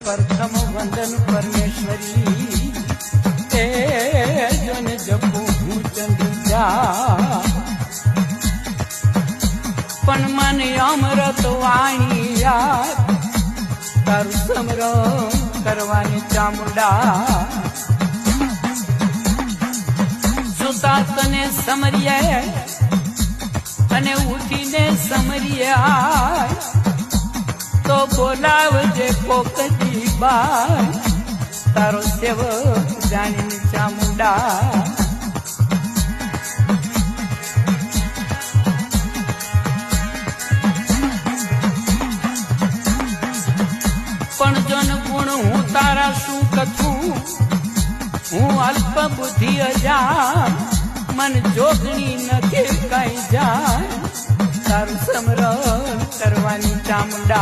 प्रथम वंदन परमेश्वरी ते जन जपू हूँ चंद्रिका पण मन अमृत वाणी याद तारू समरम करवानी चामुंडा सुता तने समरिए अने उठीने समरिया तो बोलावजे पोकती बाय तारो सेवक जाणीने चामुंडा पण जन गुण हूँ तारा शू कथू हूँ अल्प बुद्धि अजान मन जोगणी नथे कई जाय तारू समरण करवानी चामुंडा।